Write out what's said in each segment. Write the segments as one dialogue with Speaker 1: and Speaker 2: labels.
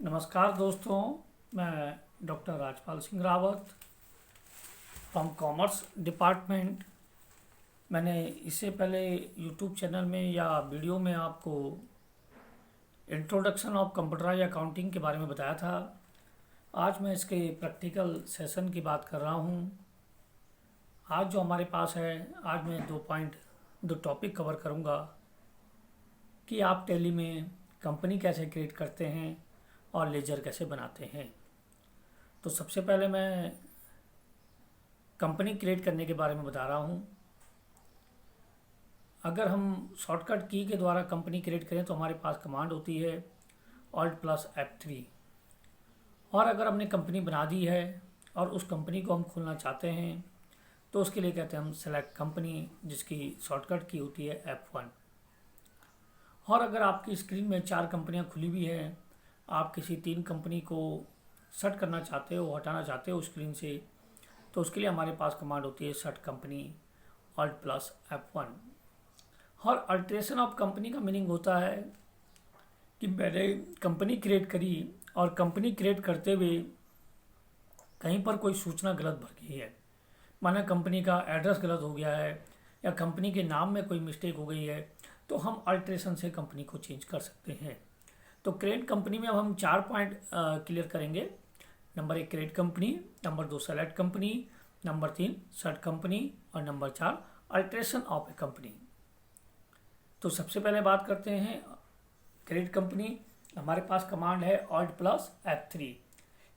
Speaker 1: नमस्कार दोस्तों, मैं doctor Rajpal Singh Rawat from commerce department. मैंने इससे पहले यूट्यूब चैनल में या वीडियो में आपको इंट्रोडक्शन ऑफ कंप्यूटराइज अकाउंटिंग के बारे में बताया था। आज मैं इसके प्रैक्टिकल सेशन की बात कर रहा हूँ। आज जो हमारे पास है, आज मैं दो टॉपिक कवर करूँगा कि आप टैली में कंपनी कैसे क्रिएट करते हैं और लेजर कैसे बनाते हैं। तो सबसे पहले मैं कंपनी क्रिएट करने के बारे में बता रहा हूँ। अगर हम शॉर्टकट की के द्वारा कंपनी क्रिएट करें तो हमारे पास कमांड होती है Alt+F3। और अगर हमने कंपनी बना दी है और उस कंपनी को हम खोलना चाहते हैं तो उसके लिए कहते हैं हम सेलेक्ट कंपनी, जिसकी शॉर्टकट की होती है F1। और अगर आपकी स्क्रीन में 4 कंपनियां खुली हुई हैं, आप किसी 3 कंपनी को सेट करना चाहते हो, हटाना चाहते हो स्क्रीन से, तो उसके लिए हमारे पास कमांड होती है सेट कंपनी Alt+F1। और अल्ट्रेशन ऑफ कंपनी का मीनिंग होता है कि मैंने कंपनी क्रिएट करी और कंपनी क्रिएट करते हुए कहीं पर कोई सूचना गलत भर गई है, माना कंपनी का एड्रेस गलत हो गया है या कंपनी के नाम में कोई मिस्टेक हो गई है, तो हम अल्ट्रेशन से कंपनी को चेंज कर सकते हैं। तो क्रिएट कंपनी में अब हम 4 पॉइंट क्लियर करेंगे। Number 1 create company, number 2 select company, number 3 set company और number 4 alteration of a company. तो सबसे पहले बात करते हैं क्रिएट कंपनी। हमारे पास कमांड है Alt+F3।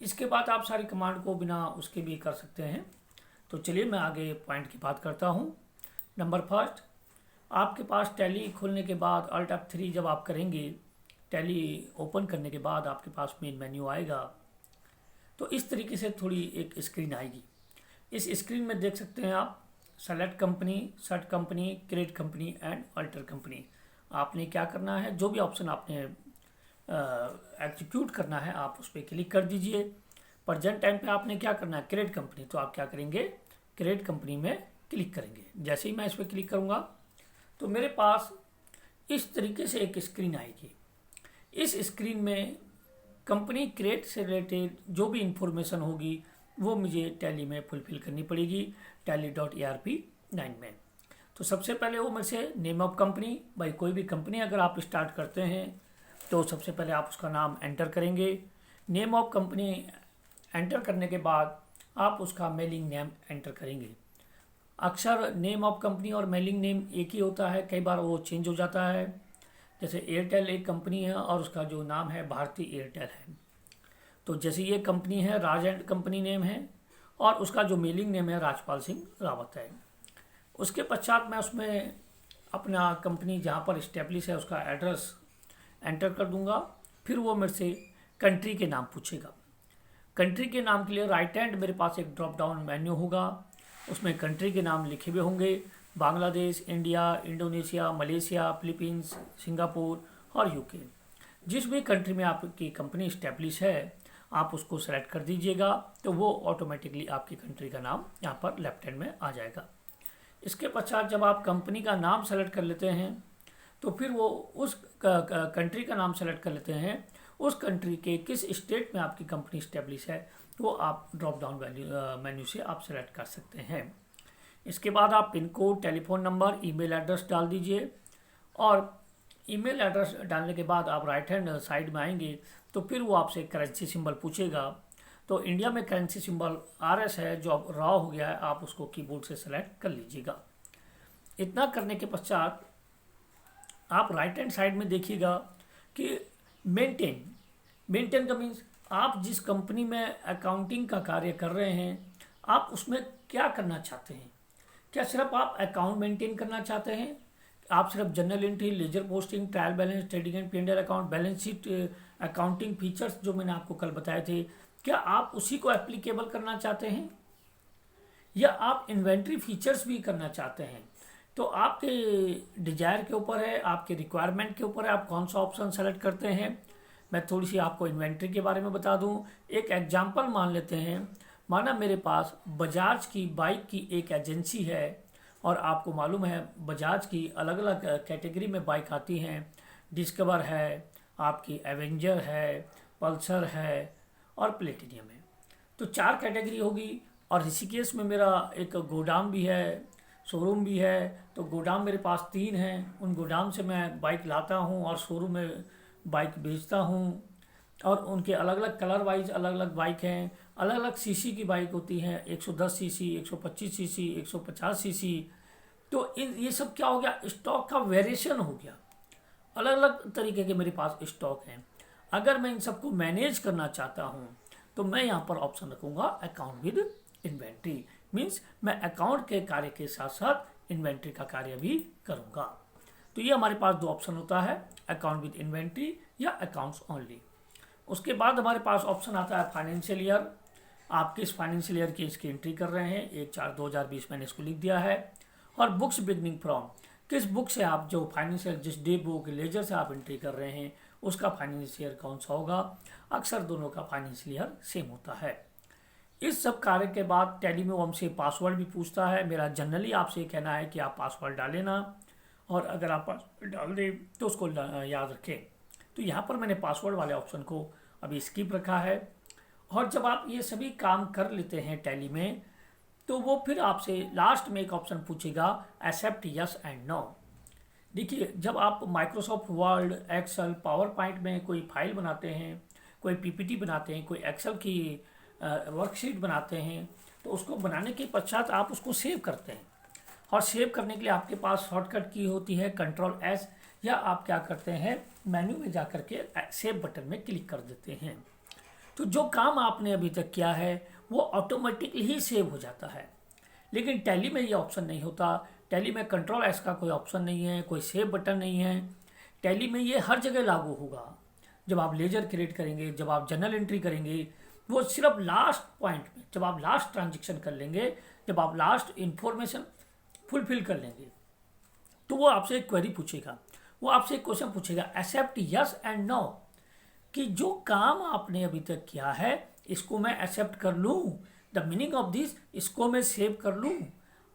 Speaker 1: इसके बाद आप सारी कमांड को बिना उसके भी कर सकते हैं। तो चलिए मैं आगे पॉइंट की बात करता हूँ। नंबर फर्स्ट, आपके पास टैली खोलने के बाद Alt+F3 जब आप करेंगे, टैली ओपन करने के बाद आपके पास मेन मेन्यू आएगा। तो इस तरीके से थोड़ी एक स्क्रीन आएगी। इस स्क्रीन में देख सकते हैं आप select company, set company, create company and alter company. आपने क्या करना है, जो भी ऑप्शन आपने एग्जीक्यूट करना है आप उस पर क्लिक कर दीजिए। प्रेजेंट टाइम पे आपने क्या करना है, क्रिएट कंपनी, तो आप क्या करेंगे, क्रिएट कंपनी में क्लिक करेंगे। जैसे ही मैं इस पर क्लिक करूँगा तो मेरे पास इस तरीके से एक स्क्रीन आएगी। इस स्क्रीन में कंपनी क्रिएट से रिलेटेड जो भी इंफॉर्मेशन होगी वो मुझे टैली में फुलफिल करनी पड़ेगी, tally.arp9 में। तो सबसे पहले वो मेरे से नेम ऑफ कंपनी, भाई कोई भी कंपनी अगर आप स्टार्ट करते हैं तो सबसे पहले आप उसका नाम एंटर करेंगे। नेम ऑफ कंपनी एंटर करने के बाद आप उसका मेलिंग नेम एंटर करेंगे। अक्सर नेम ऑफ कंपनी और मेलिंग नेम एक ही होता है, कई बार वो चेंज हो जाता है। जैसे एयरटेल एक कंपनी है और उसका जो नाम है भारती एयरटेल है। तो जैसे ये कंपनी है राज एंड कंपनी नेम है और उसका जो मेलिंग नेम है राजपाल सिंह रावत है। उसके पश्चात मैं उसमें अपना कंपनी जहाँ पर इस्टेब्लिश है उसका एड्रेस एंटर कर दूंगा। फिर वो मेरे से कंट्री के नाम पूछेगा। कंट्री के नाम के लिए राइट हैंड मेरे पास एक ड्रॉप डाउन मेन्यू होगा, उसमें कंट्री के नाम लिखे हुए होंगे, Bangladesh, India, Indonesia, Malaysia, Philippines, Singapore और यूके। जिस भी कंट्री में आपकी कंपनी इस्टेब्लिश है आप उसको सेलेक्ट कर दीजिएगा, तो वो ऑटोमेटिकली आपकी कंट्री का नाम यहाँ पर लेफ्ट हैंड में आ जाएगा। इसके पश्चात जब आप कंपनी का नाम सेलेक्ट कर लेते हैं तो फिर वो उस कंट्री का नाम सेलेक्ट कर लेते हैं, उस कंट्री के किस स्टेट में आपकी कंपनी इस्टेब्लिश है वो आप ड्रॉप डाउन मेन्यू से आप सेलेक्ट कर सकते हैं। इसके बाद आप pin code, telephone number, email address डाल दीजिए। और ईमेल एड्रेस डालने के बाद आप राइट हैंड साइड में आएंगे तो फिर वो आपसे करेंसी सिंबल पूछेगा। तो इंडिया में करेंसी सिंबल RS है, जो अब रॉ हो गया है, आप उसको कीबोर्ड से सेलेक्ट कर लीजिएगा। इतना करने के पश्चात आप राइट हैंड साइड में देखिएगा कि मेंटेन का मीन्स आप जिस कंपनी में अकाउंटिंग का कार्य कर रहे हैं आप उसमें क्या करना चाहते हैं। क्या सिर्फ आप अकाउंट मेंटेन करना चाहते हैं, आप सिर्फ general entry, ledger posting, trial balance, trading and P&L account, balance sheet, accounting features जो मैंने आपको कल बताए थे, क्या आप उसी को एप्लीकेबल करना चाहते हैं या आप इन्वेंट्री फीचर्स भी करना चाहते हैं। तो आपके डिजायर के ऊपर है, आपके रिक्वायरमेंट के ऊपर है, आप कौन सा ऑप्शन सेलेक्ट करते हैं। मैं थोड़ी सी आपको इन्वेंट्री के बारे में बता दूं। एक एग्जांपल मान लेते हैं, माना मेरे पास बजाज की बाइक की एक एजेंसी है और आपको मालूम है बजाज की अलग अलग कैटेगरी में बाइक आती हैं। डिस्कवर है, आपकी एवेंजर है, पल्सर है और प्लेटिनियम है। तो 4 कैटेगरी होगी। और ऋषिकेश में मेरा एक गोदाम भी है, शोरूम भी है। तो गोदाम मेरे पास 3 हैं, उन गोदाम से मैं बाइक लाता हूँ और शोरूम में बाइक बेचता हूँ। और उनके अलग अलग कलर वाइज अलग अलग बाइक हैं, अलग अलग सीसी की बाइक होती हैं, 110 सीसी, 125 सीसी, 150 सीसी। तो ये सब क्या हो गया, स्टॉक का वेरिएशन हो गया, अलग अलग तरीके के मेरे पास स्टॉक हैं। अगर मैं इन सबको मैनेज करना चाहता हूँ तो मैं यहाँ पर ऑप्शन रखूँगा अकाउंट विद इन्वेंट्री। मीन्स मैं अकाउंट के कार्य के साथ साथ इन्वेंट्री का कार्य भी करूँगा। तो ये हमारे पास 2 ऑप्शन होता है, अकाउंट विद इन्वेंट्री या अकाउंट्स ओनली। उसके बाद हमारे पास ऑप्शन आता है फाइनेंशियल ईयर। आप किस फाइनेंशियल ईयर की इसकी एंट्री कर रहे हैं, 1/4/2020 मैंने इसको लिख दिया है। और बुक्स बिगनिंग फ्रॉम, किस बुक से आप जो फाइनेंशियल, जिस डे बुक लेजर से आप एंट्री कर रहे हैं उसका फाइनेंशियल ईयर कौन सा होगा। अक्सर दोनों का फाइनेंशियल ईयर सेम होता है। इस सब कार्य के बाद टैली में वो हमसे पासवर्ड भी पूछता है। मेरा जनरली आपसे ये कहना है कि आप पासवर्ड डालें ना, और अगर आप पासवर्ड डाल दें तो उसको याद रखें। तो यहाँ पर मैंने पासवर्ड वाले ऑप्शन को अभी स्किप रखा है। और जब आप ये सभी काम कर लेते हैं टैली में, तो वो फिर आपसे लास्ट में एक ऑप्शन पूछेगा एक्सेप्ट यस एंड नो। देखिए, जब आप Microsoft Word, Excel, PowerPoint में कोई फाइल बनाते हैं, कोई पीपीटी बनाते हैं, कोई एक्सेल की वर्कशीट बनाते हैं, तो उसको बनाने के पश्चात आप उसको सेव करते हैं। और सेव करने के लिए आपके पास शॉर्टकट की होती है Ctrl+S, या आप क्या करते हैं, मेन्यू में जा करके सेव बटन में क्लिक कर देते हैं। तो जो काम आपने अभी तक किया है वो ऑटोमेटिकली ही सेव हो जाता है। लेकिन टैली में ये ऑप्शन नहीं होता। टैली में Ctrl+S का कोई ऑप्शन नहीं है, कोई सेव बटन नहीं है। टैली में ये हर जगह लागू होगा। जब आप लेजर क्रिएट करेंगे, जब आप जर्नल एंट्री करेंगे, वो सिर्फ लास्ट पॉइंट में, जब आप लास्ट ट्रांजेक्शन कर लेंगे, जब आप लास्ट इंफॉर्मेशन फुलफिल कर लेंगे, तो वो आपसे एक क्वेरी पूछेगा, वो आपसे एक क्वेश्चन पूछेगा एक्सेप्ट यस एंड नो, कि जो काम आपने अभी तक किया है इसको मैं एक्सेप्ट कर लूँ, द मीनिंग ऑफ दिस, इसको मैं सेव कर लूँ।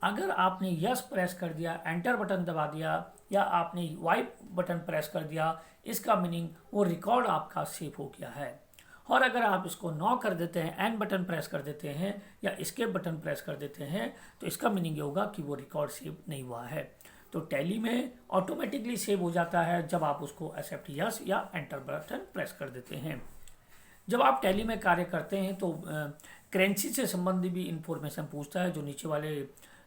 Speaker 1: अगर आपने यस प्रेस कर दिया, एंटर बटन दबा दिया, या आपने वाई बटन प्रेस कर दिया, इसका मीनिंग वो रिकॉर्ड आपका सेव हो गया है। और अगर आप इसको नो कर देते हैं, एन बटन प्रेस कर देते हैं, या एस्केप बटन प्रेस कर देते हैं, तो इसका मीनिंग ये होगा कि वो रिकॉर्ड सेव नहीं हुआ है। तो टैली में ऑटोमेटिकली सेव हो जाता है जब आप उसको एक्सेप्ट यस या एंटर बटन प्रेस कर देते हैं। जब आप टैली में कार्य करते हैं तो करेंसी से संबंधित भी इंफॉर्मेशन पूछता है, जो नीचे वाले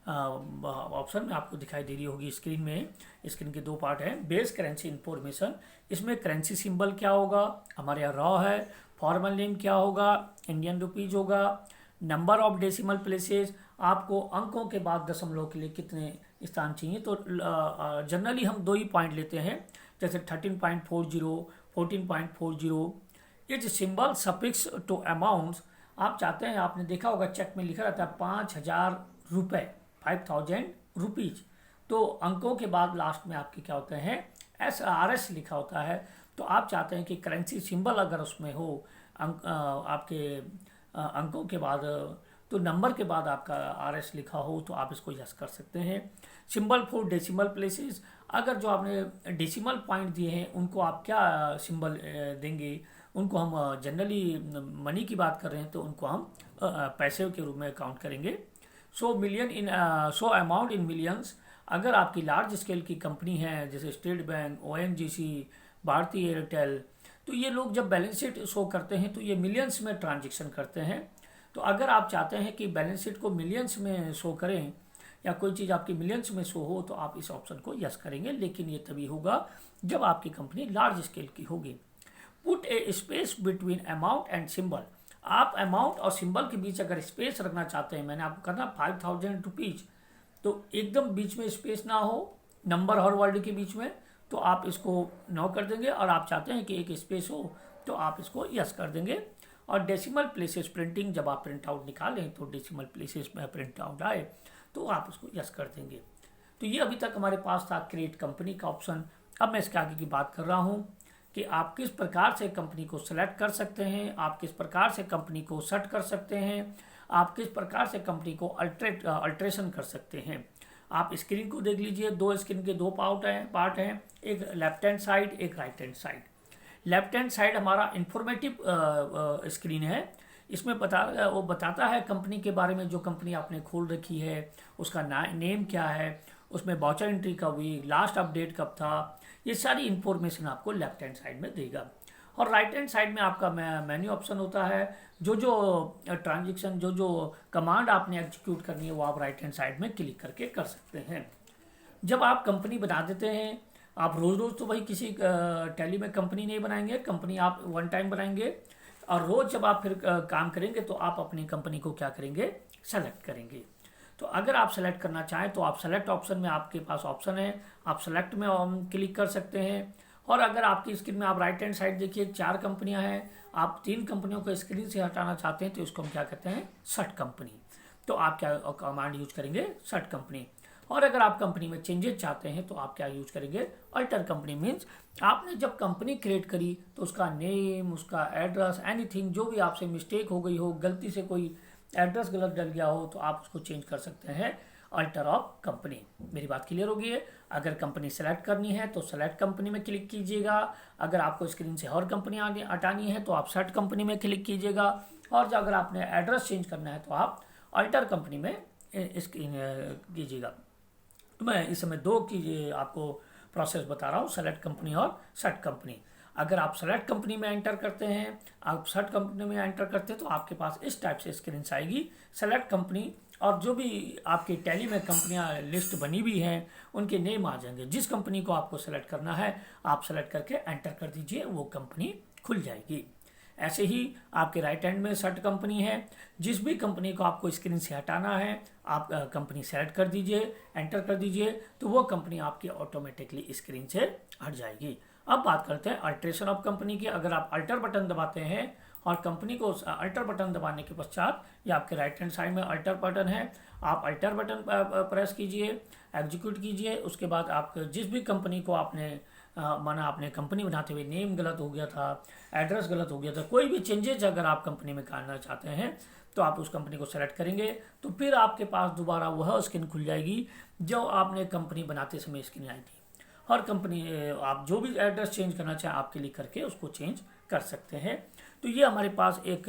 Speaker 1: ऑप्शन में आपको दिखाई दे रही होगी स्क्रीन में। स्क्रीन के 2 पार्ट हैं। बेस करेंसी इंफॉर्मेशन, इसमें करेंसी सिंबल क्या होगा, हमारे यहाँ रॉ है। फॉर्मल नेम क्या होगा, इंडियन रुपीज होगा। नंबर ऑफ डेसिमल प्लेसेस, आपको अंकों के बाद दशमलव के लिए कितने स्थान चाहिए। तो जनरली हम 2 ही पॉइंट लेते हैं, जैसे 13.40, 14.40। It symbol suffix to amounts, आप चाहते हैं, आपने देखा होगा चेक में लिखा रहता है 5,000 रुपये, 5,000 रुपीज। तो अंकों के बाद लास्ट में आपके क्या होते हैं, SRS लिखा होता है। तो आप चाहते हैं कि करेंसी सिंबल अगर उसमें हो आपके अंकों के बाद, तो नंबर के बाद आपका RS लिखा हो, तो आप इसको यस कर सकते हैं। सिंबल फॉर डेसिमल प्लेसेस, अगर जो आपने डेसिमल पॉइंट दिए हैं उनको आप क्या सिंबल देंगे, उनको हम जनरली मनी की बात कर रहे हैं तो उनको हम पैसे के रूप में काउंट करेंगे। सो अमाउंट इन मिलियंस, अगर आपकी लार्ज स्केल की कंपनी है जैसे स्टेट बैंक, ONGC, भारतीय एयरटेल, तो ये लोग जब बैलेंस शीट शो करते हैं तो ये मिलियंस में ट्रांजेक्शन करते हैं। तो अगर आप चाहते हैं कि बैलेंस शीट को मिलियंस में शो करें, या कोई चीज़ आपकी मिलियंस में शो हो, तो आप इस ऑप्शन को यस करेंगे। लेकिन ये तभी होगा जब आपकी कंपनी लार्ज स्केल की होगी। Put A space between amount and symbol, आप अमाउंट और सिंबल के बीच अगर स्पेस रखना चाहते हैं, मैंने आपको कहा 5,000 रुपीज, तो एकदम बीच में स्पेस ना हो नंबर और वर्ड के बीच में, तो आप इसको नो कर देंगे। और आप चाहते हैं कि एक स्पेस हो, तो आप इसको यस कर देंगे। और डेसिमल प्लेसेस प्रिंटिंग, जब आप प्रिंट आउट निकालें तो डेसिमल प्लेसेस में प्रिंट आउट आए तो आप उसको यस कर देंगे। तो ये अभी तक हमारे पास था क्रिएट कंपनी का ऑप्शन। अब मैं इसके आगे की बात कर रहा हूँ कि आप किस प्रकार से कंपनी को सेलेक्ट कर सकते हैं, आप किस प्रकार से कंपनी को सेट कर सकते हैं, आप किस प्रकार से कंपनी को अल्ट्रेशन कर सकते हैं। आप स्क्रीन को देख लीजिए, 2 स्क्रीन के 2 पार्ट हैं, एक लेफ्ट हैंड साइड, एक right hand side. Left hand side हमारा इंफॉर्मेटिव स्क्रीन है। इसमें वो बताता है कंपनी के बारे में, जो कंपनी आपने खोल रखी है उसका नेम क्या है, उसमें वाउचर एंट्री कब हुई, लास्ट अपडेट कब था, ये सारी इंफॉर्मेशन आपको लेफ्ट हैंड साइड में देगा। और राइट हैंड साइड में आपका मेन्यू ऑप्शन होता है। जो ट्रांजेक्शन, जो कमांड आपने एग्जीक्यूट करनी है वो आप राइट हैंड साइड में क्लिक करके कर सकते हैं। जब आप कंपनी बना देते हैं, आप रोज़ रोज़ तो भाई किसी टैली में कंपनी नहीं बनाएंगे, कंपनी आप वन टाइम बनाएंगे। और रोज़ जब आप फिर काम करेंगे तो आप अपनी कंपनी को क्या करेंगे, सेलेक्ट करेंगे। तो अगर आप सेलेक्ट करना चाहें तो आप सेलेक्ट ऑप्शन में, आपके पास ऑप्शन है, आप सेलेक्ट में क्लिक कर सकते हैं। और अगर आपकी स्क्रीन में आप राइट हैंड साइड देखिए 4 कंपनियां हैं, आप 3 कंपनियों को स्क्रीन से हटाना चाहते हैं तो इसको हम क्या कहते हैं, सर्ट कंपनी। तो आप क्या कमांड यूज करेंगे, सर्ट कंपनी। और अगर आप कंपनी में चेंजेस चाहते हैं तो आप क्या यूज करेंगे, अल्टर कंपनी। मीन्स आपने जब कंपनी क्रिएट करी तो उसका नेम, उसका एड्रेस, एनीथिंग जो भी आपसे मिस्टेक हो गई हो, गलती से कोई एड्रेस गलत डल गया हो तो आप उसको चेंज कर सकते हैं, अल्टर ऑफ कंपनी। मेरी बात क्लियर होगी है। अगर कंपनी सेलेक्ट करनी है तो सेलेक्ट कंपनी में क्लिक कीजिएगा। अगर आपको स्क्रीन से और कंपनी हटानी है तो आप सर्ट कंपनी में क्लिक कीजिएगा। और अगर आपने एड्रेस चेंज करना है तो आप अल्टर कंपनी में स्क्रीन कीजिएगा। तो मैं इस समय 2 की आपको प्रोसेस बता रहा हूँ, सेलेक्ट कंपनी और सर्ट कंपनी। अगर आप सेलेक्ट कंपनी में एंटर करते हैं, आप सर्ट कंपनी में एंटर करते हैं तो आपके पास इस टाइप से स्क्रीन आएगी। सेलेक्ट कंपनी और जो भी आपके टैली में कंपनियां लिस्ट बनी हुई हैं उनके नेम आ जाएंगे। जिस कंपनी को आपको सेलेक्ट करना है आप सेलेक्ट करके एंटर कर दीजिए, वो कंपनी खुल जाएगी। ऐसे ही आपके राइट हैंड में सर्ट कंपनी है। जिस भी कंपनी को आपको स्क्रीन से हटाना है आप कंपनी सेलेक्ट कर दीजिए, एंटर कर दीजिए, तो वो कंपनी आपकी ऑटोमेटिकली स्क्रीन से हट जाएगी। अब बात करते हैं अल्टरेशन ऑफ कंपनी की। अगर आप अल्टर बटन दबाते हैं और कंपनी को अल्टर बटन दबाने के पश्चात, ये आपके राइट हैंड साइड में अल्टर बटन है, आप अल्टर बटन प्रेस कीजिए, एग्जीक्यूट कीजिए। उसके बाद आप जिस भी कंपनी को आपने माना आपने कंपनी बनाते हुए नेम गलत हो गया था, एड्रेस गलत हो गया था, कोई भी चेंजेस अगर आप कंपनी में करना चाहते हैं तो आप उस कंपनी को सेलेक्ट करेंगे तो फिर आपके पास दोबारा वह स्क्रीन खुल जाएगी जो आपने कंपनी बनाते समय स्क्रीन आई थी। हर कंपनी आप जो भी एड्रेस चेंज करना चाहें आप क्लिक करके उसको चेंज कर सकते हैं। तो ये हमारे पास एक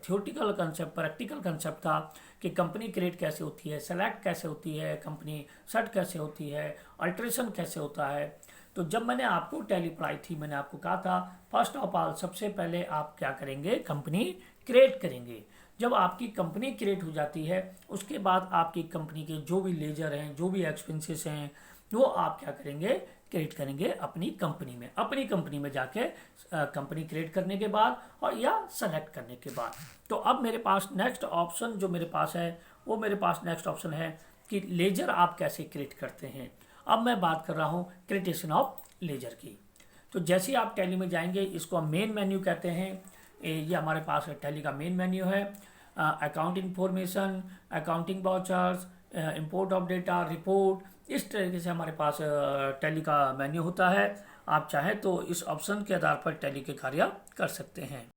Speaker 1: थियोरटिकल कंसेप्ट, प्रैक्टिकल कंसेप्ट था कि कंपनी क्रिएट कैसे होती है, सेलेक्ट कैसे होती है, कंपनी सर्ट कैसे होती है, अल्टरेशन कैसे होता है। तो जब मैंने आपको टैली पढ़ाई थी मैंने आपको कहा था फर्स्ट ऑफ ऑल सबसे पहले आप क्या करेंगे, कंपनी क्रिएट करेंगे। जब आपकी कंपनी क्रिएट हो जाती है उसके बाद आपकी कंपनी के जो भी लेजर हैं, जो भी एक्सपेंसेस हैं, वो आप क्या करेंगे, क्रिएट करेंगे अपनी कंपनी में। अपनी कंपनी में जाके कंपनी क्रिएट करने के बाद और या सेलेक्ट करने के बाद। तो अब मेरे पास नेक्स्ट ऑप्शन जो मेरे पास है वो मेरे पास नेक्स्ट ऑप्शन है कि लेजर आप कैसे क्रिएट करते हैं। अब मैं बात कर रहा हूँ क्रिएटेशन ऑफ लेजर की। तो जैसे ही आप टैली में जाएंगे, इसको हम मेन मेन्यू कहते हैं। ये हमारे पास टैली का मेन मेन्यू है। Account information, accounting vouchers, import of data, report, इस तरीके से हमारे पास टैली का मेन्यू होता है। आप चाहें तो इस ऑप्शन के आधार पर टैली के कार्य कर सकते हैं।